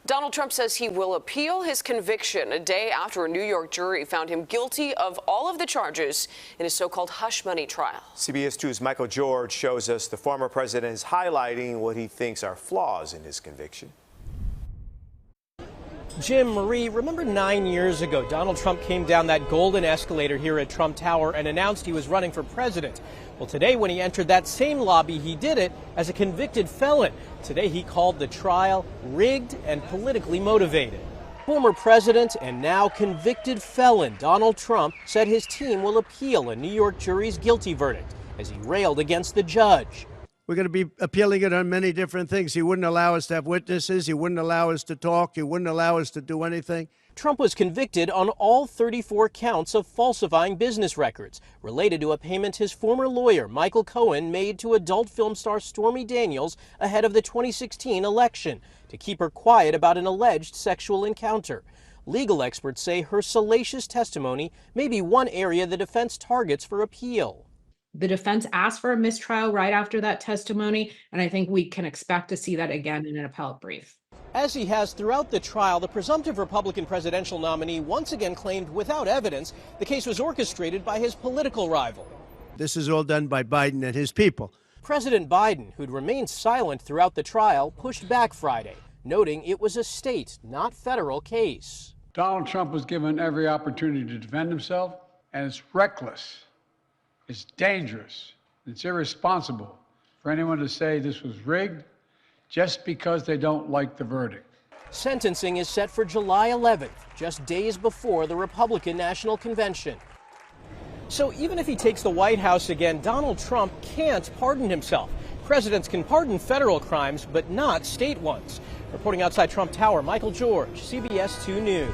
Donald Trump says he will appeal his conviction a day after a New York jury found him guilty of all of the charges in his so-called hush money trial. CBS 2's Michael George shows us the former president is highlighting what he thinks are flaws in his conviction. Jim, Marie, remember 9 years ago, Donald Trump came down that golden escalator here at Trump Tower and announced he was running for president. Well, today when he entered that same lobby, he did it as a convicted felon. Today he called the trial rigged and politically motivated. Former president and now convicted felon Donald Trump said his team will appeal a New York jury's guilty verdict as he railed against the judge. We're going to be appealing it on many different things. He wouldn't allow us to have witnesses. He wouldn't allow us to talk. He wouldn't allow us to do anything. Trump was convicted on all 34 counts of falsifying business records related to a payment his former lawyer, Michael Cohen, made to adult film star Stormy Daniels ahead of the 2016 election to keep her quiet about an alleged sexual encounter. Legal experts say her salacious testimony may be one area the defense targets for appeal. The defense asked for a mistrial right after that testimony, and I think we can expect to see that again in an appellate brief. As he has throughout the trial, the presumptive Republican presidential nominee once again claimed without evidence the case was orchestrated by his political rival. This is all done by Biden and his people. President Biden, who'd remained silent throughout the trial, pushed back Friday, noting it was a state, not federal case. Donald Trump was given every opportunity to defend himself, and it's reckless. It's dangerous. It's irresponsible for anyone to say this was rigged just because they don't like the verdict. Sentencing is set for July 11th, just days before the Republican National Convention. So even if he takes the White House again, Donald Trump can't pardon himself. Presidents can pardon federal crimes, but not state ones. Reporting outside Trump Tower, Michael George, CBS 2 News.